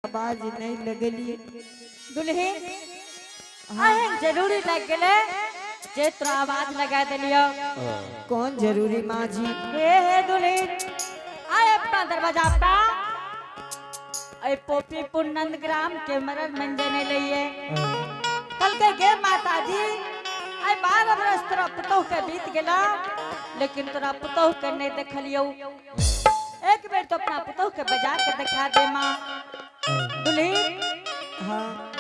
आवाज नहीं लगली दुल्हन आहन जरूरी लग गले जे तोरा आवाज लगा देलियो। कौन जरूरी माँ जी? हे दुल्हन आए अपना दरवाजा पे ऐ पोपी पुनंद ग्राम के मरद मंजे नहीं लइए कल के गे माता जी ऐ 12 बरस तोरा पुतोह के बीत गेला लेकिन तोरा पुतोह के नहीं देखलियो। एक बेर तो अपना पुतोह के बजा के दिखा दे माँ। दुल्हन हाँ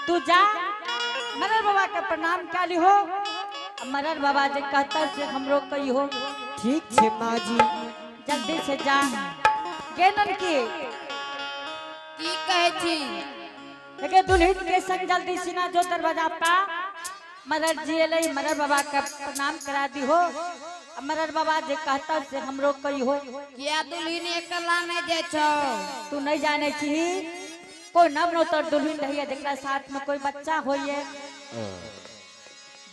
तू जा मरर बाबा के प्रणाम काली हो। मरर बाबा जे कहता से हमरो कही हो। ठीक छे माँ जी। जल्दी से जा गेनन की कहे छी लेकिन दुल्हन के संग जल्दी सीना जो दरवाजा पा मरर जी ले मरर बाबा का प्रणाम करा दी हो। मरर बाबा जे कहता से हमरो कही हो। किया दुल्हन एकला नहीं जे छो? तू नहीं जाने छी कोई नवनो तोर दुल्हन रही जरा साथ में कोई बच्चा होइए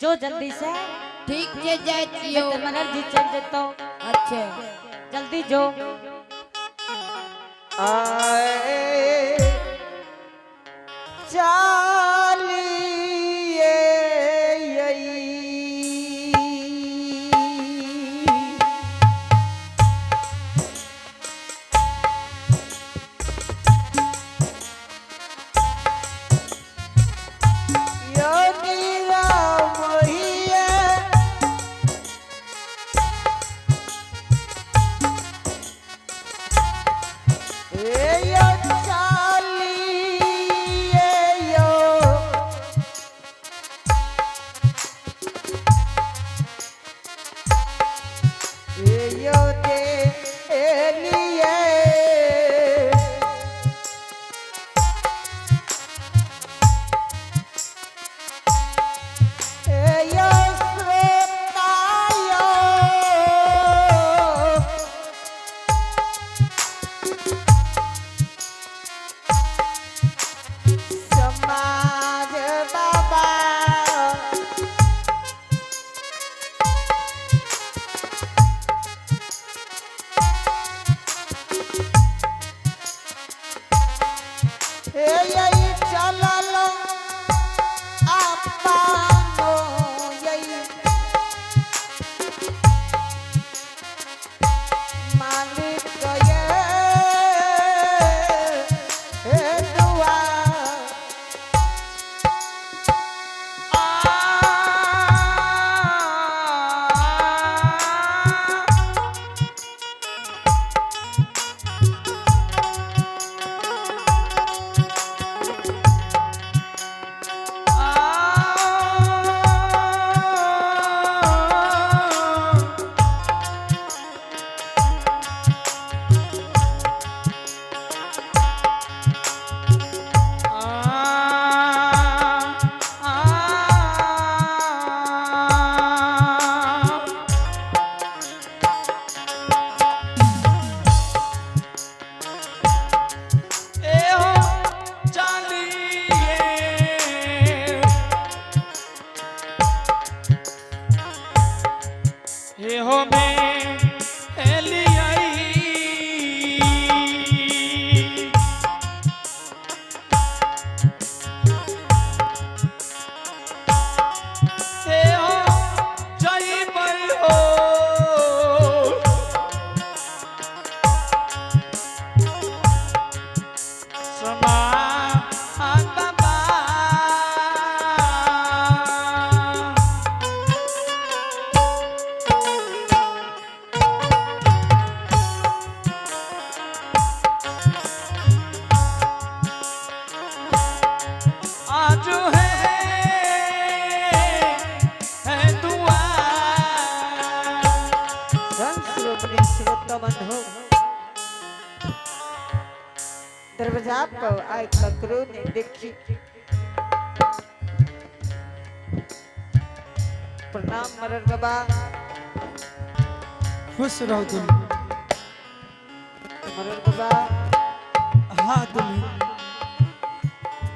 जो जल्दी से। ठीक जे जाय छियो मरर जी चल जेतो। अच्छा जल्दी जो आए चालिए दरवाजा पर आए ककरो ने देखी। प्रणाम मरर बाबा। खुश रहो तुम। मरर बाबा हाँ तुम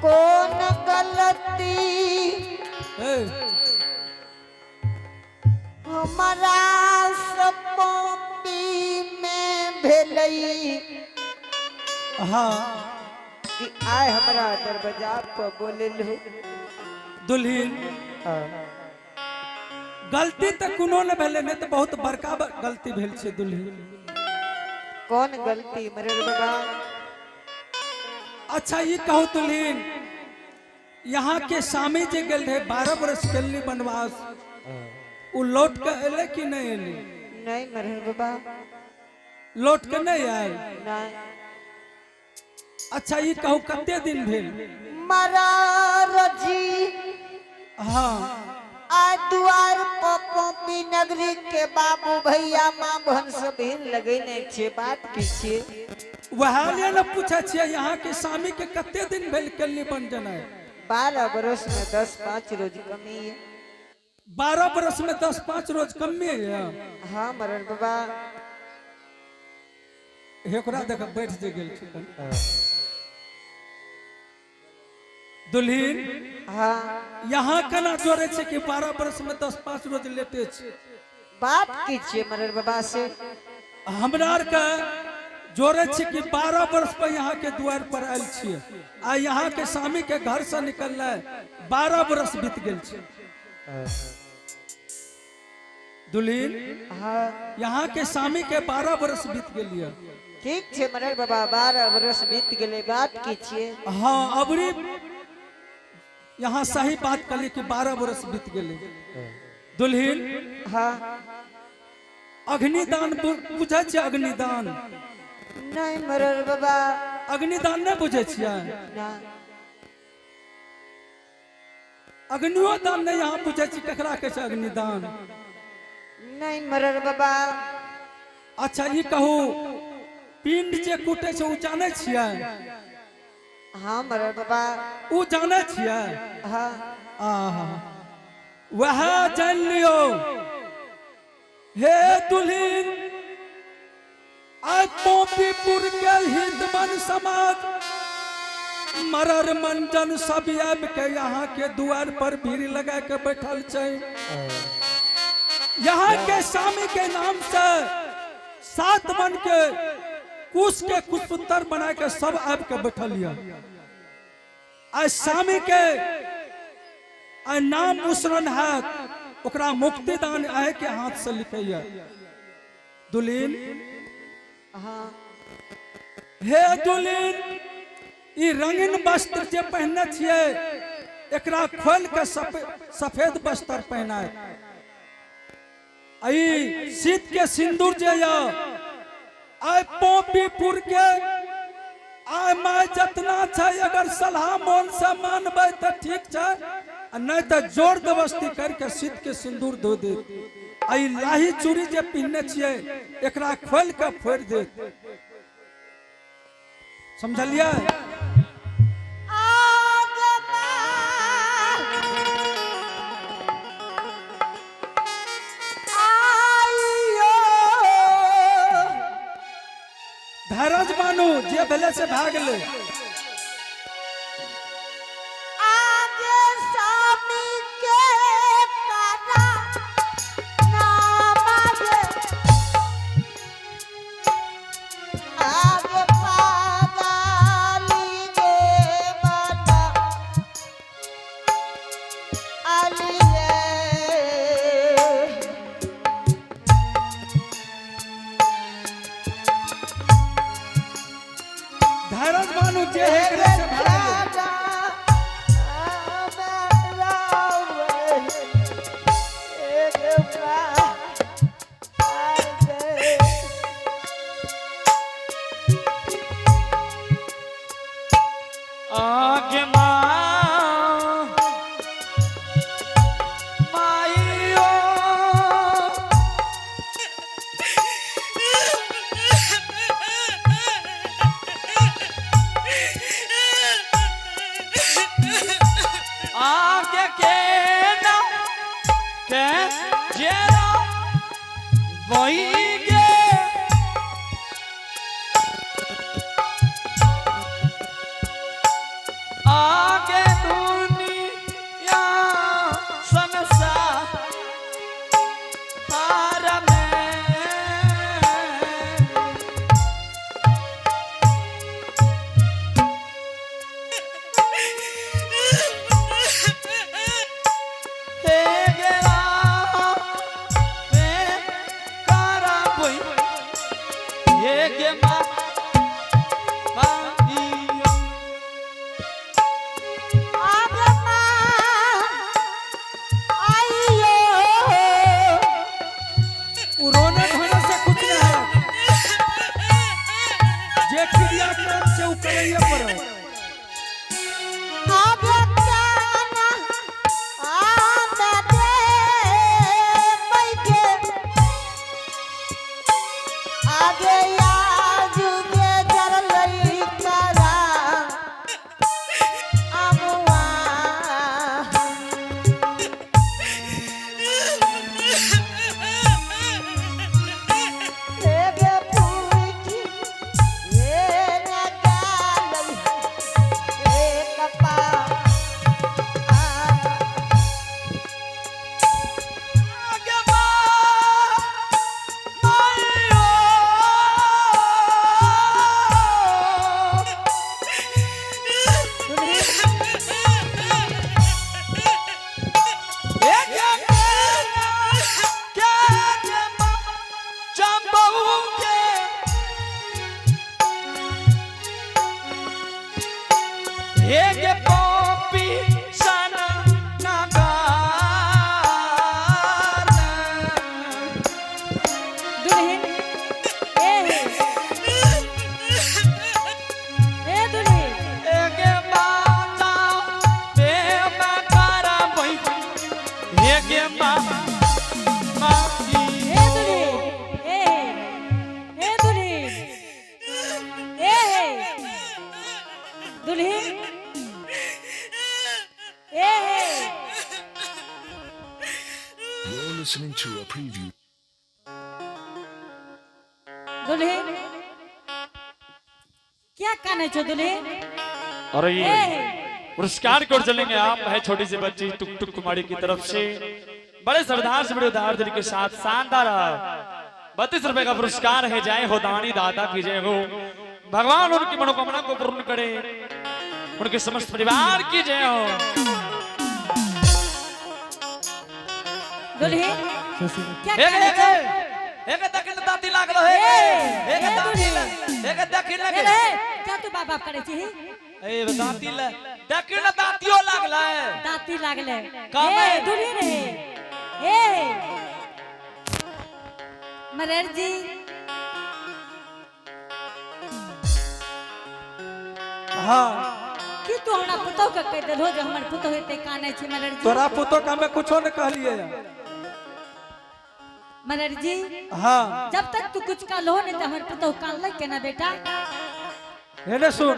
कौन गलती हमारा सपोपी में भेलई हाँ कि आए हमारा दरवाजा पर बोले लो दुल्हीन गलती तो कोनो न भेले नहीं तो बहुत बड़का गलती भेल छे दुल्हीन। कौन गलती मरर बाबा? अच्छा ये कहो दुल्हीन, यहाँ के स्वामी जी गेल रहे 12 बरस के बनवास, वो लौट के अले कि नहीं अले? नहीं मरर बाबा, लौट के नहीं आए। नहीं। अच्छा ये कहो कते दिन भेल? मरर जी हाँ आ द्वार पोपी नगरी के बाबू भैया माँ बहन सब लगे नहीं छे बात पीछे वह लिए न पूछे छे यहाँ के स्वामी के कते दिन भेल केलनी बन जना? 12 बरस में 10-5 रोज कमी है। 12 बरस में 10-5 रोज कमी है। हाँ मरर बाबा। हेकरा देख बैठ जे गेल छै दुल्हीन। हाँ यहाँ केना जोड़े छे कि 12 बरस में 10-5 रोज लेटे छे? बात कीजिए मरर बाबा से। हमरा आर के जोड़े छे कि 12 वर्ष पर यहाँ के द्वार पर आयल छिए आ यहाँ के स्वामी के घर से निकलना 12 वर्ष बीत गेल छे। दुल्हीन हाँ यहाँ के स्वामी के 12 वर्ष बीत गेलिए। ठीक छे मरर बाबा, 12 बरस बीत गए। बात कीजिए। हाँ अबरी यहाँ सही बात कली कि 12 वर्ष बीत गेले। दुल्हीन हाँ अग्निदान बुझे छे? अग्निदान नहीं मरर बाबा। अग्निदान नहीं बुझे छिए? ना अग्नियो दान नहीं यहाँ बुझे छी ककरा के छे अग्निदान? नहीं मरर बाबा। अच्छा ये कहो पिंड जे कूटे छे उ जाने छिए? हाँ मरर बाबा। उ जाने छिए? हाँ आहा वह जान लियो। हे दुल्हीन आज पोपीपुर के हिंदवन समाज मरर मंजन सब आब के यहाँ के द्वार पर भीड़ लगा के बैठल छे। यहाँ के स्वामी के नाम से 7 मन के कुश के कुशपुत्र बना के सब आब के बैठल या। आज स्वामी के नाम मुसरन है ओकरा मुक्तिदान आए के हाथ से लिखैया। दुल्हीन हाँ हे दुल्हीन ई रंगीन वस्त्र जे पहनने छिए एकरा खोल के सफेद वस्त्र पहनाए। आई शीत के सिंदूर जे या आय पोपीपुर के आय माय जतना छै अगर सलाह मन से मानबै त ठीक छै, नहीं तो जोर दबस्ती करके शीत के सिंदूर दो दे। आई लाही चूड़ी जे पहनने छिए एकरा खोल के फोड़ दे। समझलिए? धैर्य मानू जे भेले से भाग ले। एक पॉपी सन नगार दुल्हन ए दुल्हन एक बाजा पे मकरा भाई एक माती ए दुल्हन दुल्हन You're listening to a preview. दुल्हन क्या कहने छो दुल्हन अरे ये पुरस्कार को चलेंगे आप है छोटी सी बच्ची टुक टुक कुमारी की तरफ से बड़े श्रद्धा से बड़े उदार दिल के साथ शानदार 32 रुपए का पुरस्कार है। जय हो दानी दाता की जय हो, भगवान उनकी मनोकामना को पूर्ण करे, उनके समस्त परिवार की जय हो। दुल्हन क्या एक कहने एक छो एक दक्षिण दाती लागलो है एक दाती एक दक्षिण लगे क्या तू बाप बाप करे छी ए दाती ले दक्षिण दातियो लागला है दाती लागले काम है। दुल्हन ए मरर जी हां कि तू हमरा पुतो के कह देलो जे हमर पुतो हेते काने छी मरर जी तोरा पुतो का मैं कुछो न कहलिए मरर जी हां जब तक तू कुछ का लो नहीं तो हमर पुतो कान लग के ना बेटा हेने सुन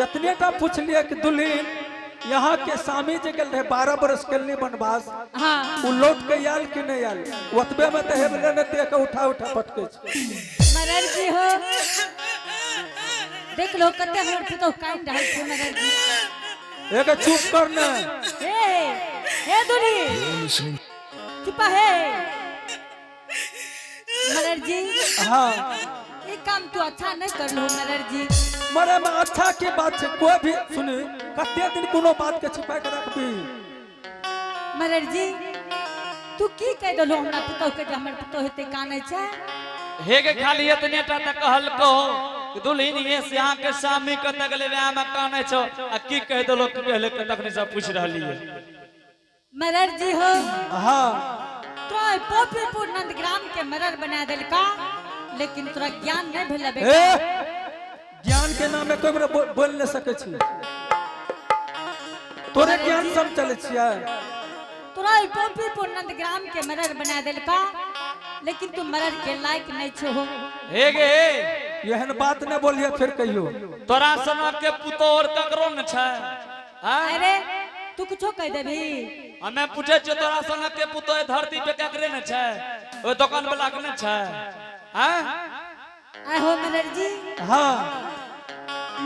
इतने का पूछ लिया कि दुल्हन यहाँ के स्वामी जी गल रहे 12 बरस के लिए बनवास हां उ लौट के आल कि नहीं आल ओतबे में तो हेबले न देख उठा उठा पटके छै। मरर जी हो देख लो कते हमर पुतो कान रहल छै मरर जी एक चुप कर न ए दुल्हन You're listening. चुप है मरर जी हां ये काम तू अच्छा नहीं कर लो मरर जी मरे में अच्छा की बात छै कोई भी सुनी कते दिन कोनो बात के छिपा के रखबी मरर जी तू की कह देलो हमरा पुतो के जे हमर पुतो हेते काने छै हेगे खाली इतने टा तक कहल को दुल्हन ये से यहाँ के स्वामी के तगले व्याह में काने छो आ की कह देलो कि पहले के तक सब पूछ रहली है। मरर जी हो हां तो पोपीपुर नंदग्राम के मरर बना देलका लेकिन तोरा ज्ञान नहीं भेल ए बेटा ज्ञान के नाम में कोई बोल न सके छी तोरे ज्ञान सब चले छियै तोरा पोपीपुर नंदग्राम के मरर बना देलका लेकिन तू मरर के लायक नहीं छो हो हेगे एहन बात न बोलिए फिर कहियो तोरा सना के पुतो और ककरो न छै हां अरे तू कुछो कह देबी हमें पूछे छ तोरा सना के पुतो ए धरती पे ककरे न छै ओ दुकान वाला के न छै हां आय हो मरर जी हां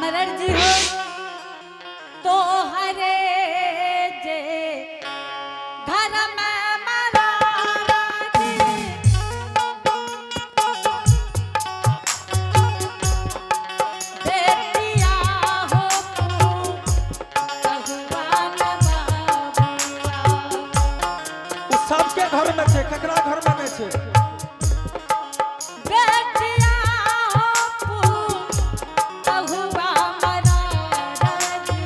मरर जी हो तो हरे जे घर में मरा राजी बेटिया हो भगवान बाबुआ उ सबके घर में छै ककरा घर में नहीं छै बेटिया हो बहुआ मरा राजी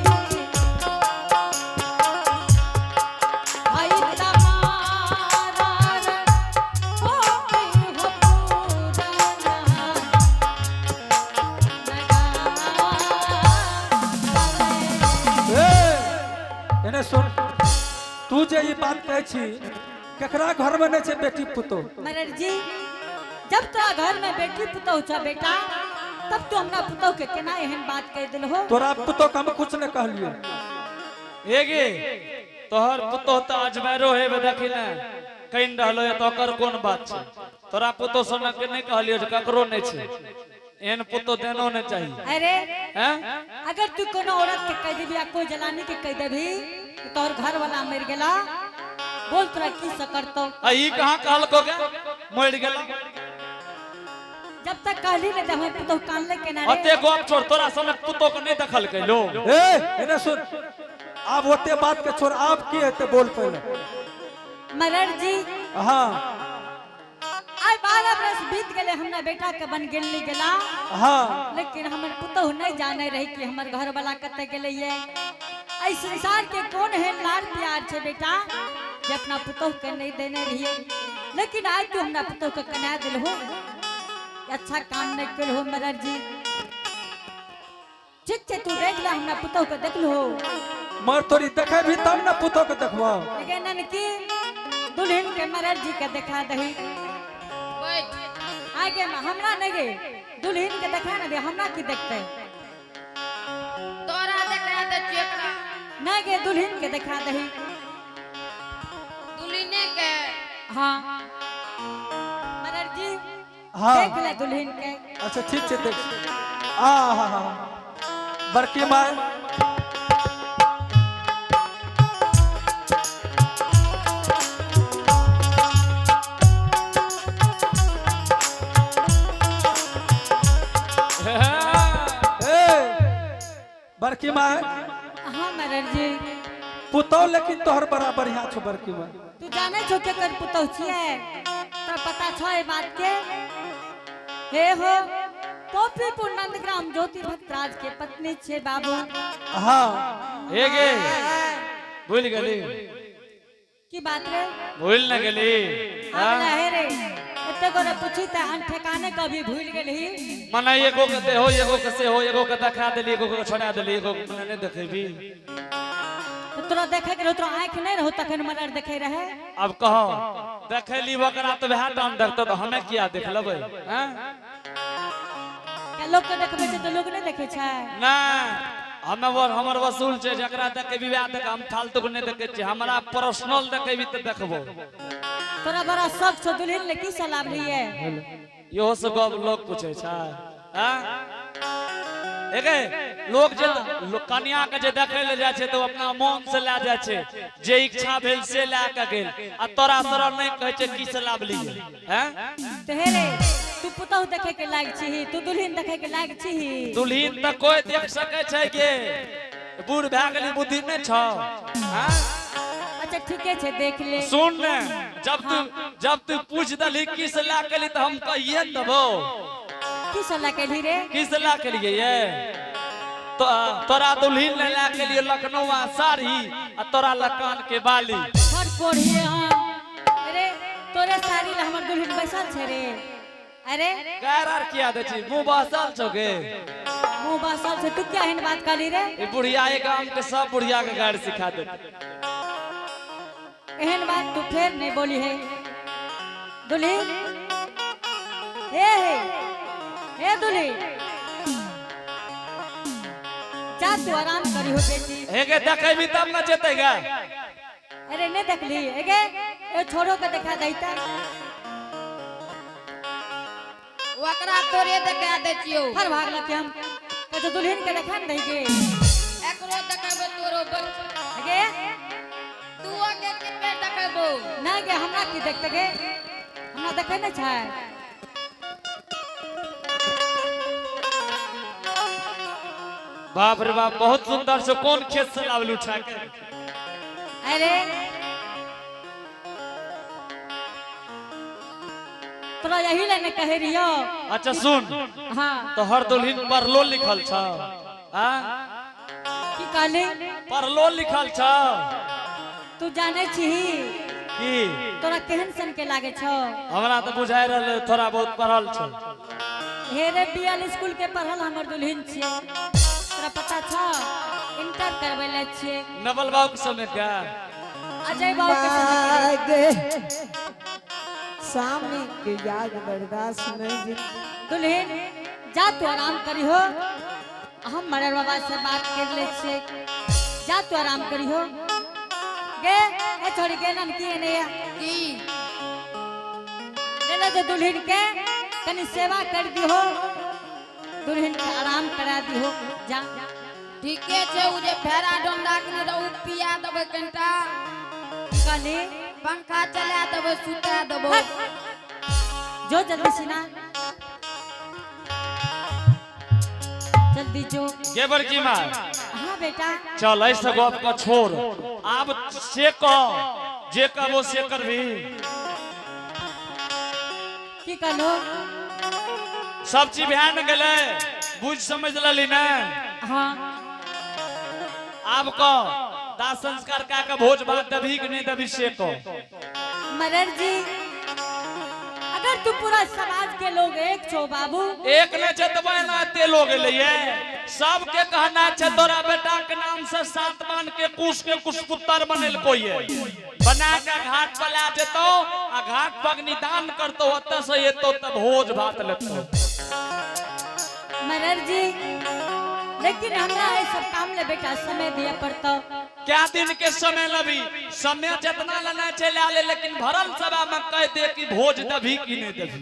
आई तमारा हो एने सुन तू जे ये बात कहै छी ककरा घर में नहीं छै बेटी पुतो मरर जी जब तोरा घर में बेटी पुतौ छ बेटा तब तू हमरा पुतौ के केना एहन बात कह दिल हो तोरा पुतो का हम कुछ न कहलिए हेगे तोहर पुतो त अजमेरो हेबे देखि न कइन रहलो है तो कर कोन बात छै तोरा पुतो सोना के नहीं कहलियो जे ककरो नहीं छै एहन पुतो देनो नहीं चाहिए अरे हैं अगर तू कोनो औरत के कह देबी या कोई जलानी के कह देबी कि तोहर घर वाला मर गेला बोल तोरा की सकरतो आ ई कहां कहल को के मर गेला जब तक कहली ने जब हम पुतौ कान ले के ना अते रे गप छोड़ तोरा सनक पुतो के नहीं दखल कैलो ए एने सुन अब ओते बात के छोड़ आप की हेते बोल पहले मरर जी हां आई 12 बरस बीत गए हमरा बेटा के बन गेली गेला हाँ लेकिन हमर पुतहु नहीं जाने रही कि हमर घर वाला कते गेले ये ऐ संसार के कौन है लाड प्यार छे बेटा जे अपना पुतहु के नहीं देने रहिए लेकिन आज तू हमरा पुतहु के कना दिल हो अच्छा काम नहीं कर हो मरर जी ठीक छे तू देख ले हमरा पुतहु के देख लो मर तोरी देखे भी तब ना पुतो के देखबो लेकिन नन की दुल्हन के मरर जी के दिखा दही बैठ आगे में हमरा नहीं गे दुल्हन के दिखा ना दे हमरा की देखते तोरा देखा दे चेकरा नहीं गे दुल्हन के दिखा दही दुल्हने के हाँ मरर जी हाँ देख ले दुल्हन के अच्छा ठीक है देख हाँ बड़की माँ बड़की माँ हाँ मरर जी पुतो लेकिन तोहर बड़ा बढ़िया छो बड़की माँ तू जाने छो के कर पुतौ छिए तो पता छो ए बात के हे हो पोपीपुर नंदग्राम ज्योति भट्टराज के पत्नी छे बाबू हाँ हे गे भूल गली की बात रे भूल न गली अब रहे रे एते गोरे पूछी त अन ठिकाने कभी भूल गेली मना एगो कते हो एगो कसे हो एगो के देखा देली एगो के छोड़ा देली एगो के नहीं देखेबी तो तोरा देखे के तोरा आंख नहीं रहो तखन मरर देखे रहे अब कहो देखेली वकरा तो वह टाइम देखतो तो हमें किया देख लेबै हैं के लोग के देखबे छै तो लोग नहीं देखे छै ना हमें वो हमर वसूल छै जकरा देखे विवाह देख हम फालतू को नहीं देखे छी हमरा पर्सनल देखेबी त देखबो तोरा बड़ा शौक छो दुल्हन ले की सलाह लिए इहो सब लोग पूछे छै हैं एगे लोग जे कन्या के जे देखे ले जाय छै तो अपना मन से ले जाय छै जे इच्छा भेल से ला के गेल आ तोरा सर नहीं कहे छै की से लाभ लिए हैं तो हे रे तू पुतहु देखे के लायक छी तू दुल्हन देखे के लायक छी दुल्हन त कोई देख सके छै के बूढ़ भए गेली बुद्धि नहीं छौ हैं अच्छा ठीके छै देख ले सुन ने जब तू पूछ दली की से ला के ली तो हम कहिए देबो की सलाह के ली रे की से ला के लिए ये तो तोरा दुल्हन ले ला के लिए लखनऊ साड़ी आ तोरा लकान के बाली हर कोढ़िए हम अरे तोरे साड़ी ले हमर दुल्हन बैसल छै रे अरे गैर आर किया दे छी मुंह बसल छौगे मुंह बसल छै तू क्या एहन बात करी रे ई बुढ़िया ए गांव के सब बुढ़िया के गाड़ी सिखा दे एहन बात तू फिर नहीं बोली है दुल्हन हे दुल्हन जा तू आराम करी हो बेटी हे के देखेबी तब न जेतेगा अरे नहीं देखली एगे ए छोरो के देखा दैता वकरा तोरे देखा दे छियो हर भागला के हम तो दुल्हन के देखा न दैगे एकरो देखबो तोरो बच एगे तू आगे के देखबो ना गे हमरा की देखते गे हमरा देखे न छै बाप रे बाप बहुत सुंदर से कौन खेत से लावलू छा के अरे तोरा यही लेने कहे रियो अच्छा सुन हाँ तो हर दुल्हन परलो लिखल छ हां की कहली परलो लिखल छ तू जाने छी की तोरा केहन सन के लागे छो हमरा तो बुझाय रहल थोड़ा बहुत पढ़ल छ हे रे बीएल स्कूल के पढ़ल हमर दुल्हन छिए तोरा पता छ इंटर करबै ले छिए नवल बाबू के समय का अजय बाबू के समय आगे सामने के याद बर्दाश्त नहीं जी दुल्हन जा तू आराम करी हो हम मरर बाबा से बात कर ले छिए जा तू आराम करी हो गे ए छोड़ी के नन की ने की ले जो दुल्हन के तनी सेवा कर दी हो दुल्हन के आराम करा दी हो जा ठीके छै उ जे फेरा डंडा के रहू पिया देबै कनिटा कली पंखा चला देबै सुता देबै जो जल्दी सीना जल्दी जो के बड़की मां हाँ बेटा चल ऐसे गप का छोड़ अब से कह जे कहबो से करबी की कहलो सब चीज ध्यान गेले बुझ समझ लली ना। हाँ अब को दाह संस्कार का भोज भात दभी कि नहीं दभी से को मरर जी अगर तू पूरा समाज के लोग एक छो बाबू एक न चतवा ना ते लोग लिए सबके कहना छै तोरा बेटा के नाम से सात मान के कुछ पुत्र बनल कोई है बना के घाट पर ला जेतो आ घाट पर निदान करतो ओते से एतो तब भोज भात लेतो। मरर जी लेकिन हमरा ये सब काम ले बेटा समय दिया पड़ता। क्या दिन के समय लबी समय जितना लेना चला ले लेकिन भरल सभा में कह दे कि भोज दभी कि नहीं दभी।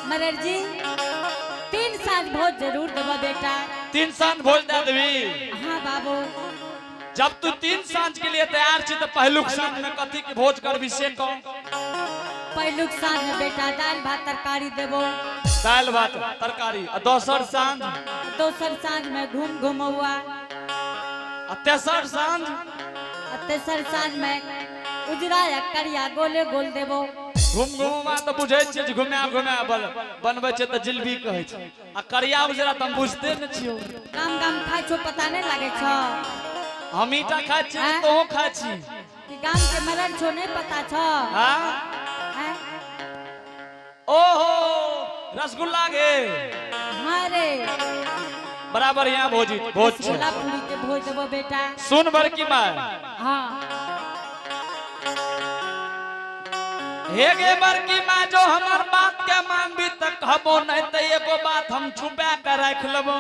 मरर जी 3 साँझ भोज जरूर देबो बेटा। 3 साँझ भोज दे देवी। हाँ बाबू जब तू 3 साँझ के लिए तैयार छी तो पहलुक साँझ में कथी के भोज करबी से को। पहलुक साँझ में बेटा दाल भात तरकारी देबो। दाल भात तरकारी आ दोसर साँझ दोसर साँझ में घूम घुमौआ। तेसर साँझ तेसर साँझ में उजरा या करिया गोले गोल देबो। घूम घुमा तो बुझे छी घुमा घुमा बनबै छै त जिलबी कहै छै आ करिया उजरा त हम बुझते न छियो। काम काम खाइ छो पता नहीं लागे छो। हम ईटा खाइ छी तो खाइ छी कि गाम के मरर छो नहीं पता छो। हां हैं? ओहो रसगुल्ला गे हाँ रे बराबर यहाँ भोज छै। छोला पूरी के भोज देबो बेटा। सुन बड़की माँ हाँ हे गे बड़की माँ जो हमर बात के मानबी त कहबो नहीं त एगो बात हम छुपा के रख लेबो।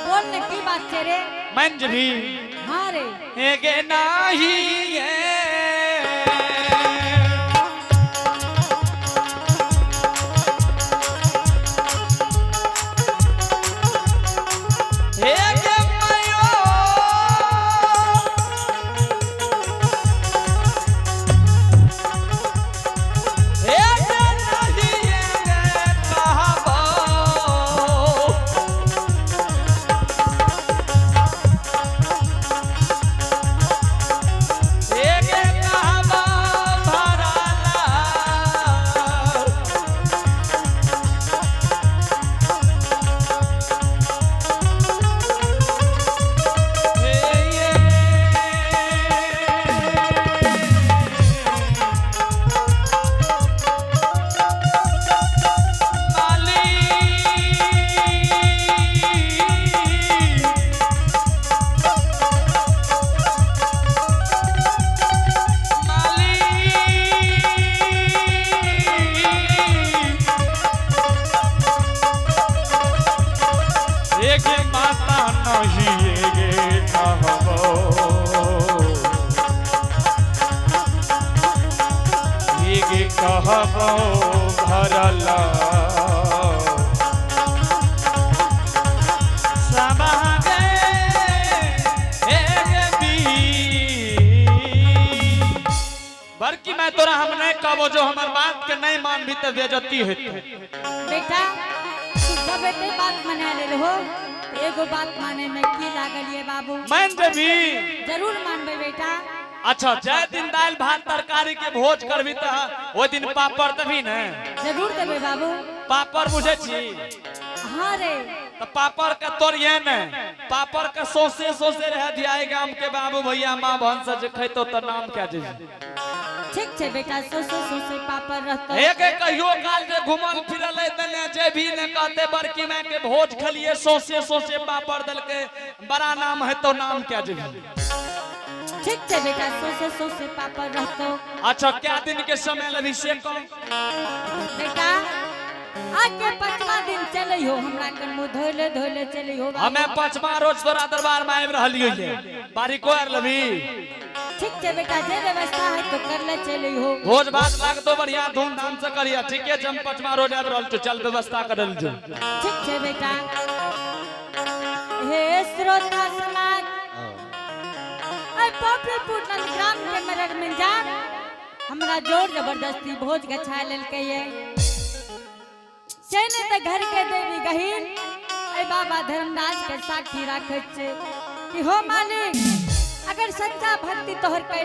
बोल ने की बात छे रे। मान जभी हाँ रे हे गे नाही ये कहबो भरला समागे बड़की मैं तोरा हम नहीं कहबो जो हमार बात के नहीं मान भी तो बेइज्जती हेतै। बेटा तू सब एते बात मना ले हो एगो बात माने में की लागल ये बाबू। मान जभी जरूर मानबे बेटा। अच्छा जय दिन दाल भात तरकारी के भोज करबी त ओ दिन पापड़ देबी न। जरूर देबे बाबू। पापड़ बुझे छी। हाँ रे तो पापड़ के तोड़िए न पापड़ के सोसे सोसे रह दिया गांव के बाबू भैया माँ बहन से जे खैतो त नाम क्या जे। ठीक छे बेटा सोसे पापड़ रहतो। एक कहियो काल जे घुमल फिरल तने जे भी ने कहते बड़की माँ के भोज खलिए सोसे सोसे पापड़ दल के बड़ा नाम है तो नाम क्या जे। ठीक छे बेटा सोसे पापड़ रहतो। अच्छा क्या दिन के समय लभी से कौन बेटा आज के 5वां दिन चले हो हमरा के मुंह धोले चले हो। हमें 5वां रोज तोरा दरबार में आइब रहलियो ये बारी कोर लभी। ठीक छे बेटा जे व्यवस्था है तो कर ले चले हो। भोज भात लाग तो बढ़िया धूमधाम से करिया। ठीक है हम 5वां रोज आइब रहल तो चल व्यवस्था करल जो। ठीक छे बेटा। हे श्रोता समाज आई पॉपी पुटन ग्राम के मरर में जा हमरा जोर जबरदस्ती भोज गछा लेल के ये सेने त घर के देवी गहीन ए बाबा धर्मदास के साक्षी राखै छे कि हो मालिक अगर सच्चा भक्ति तोहर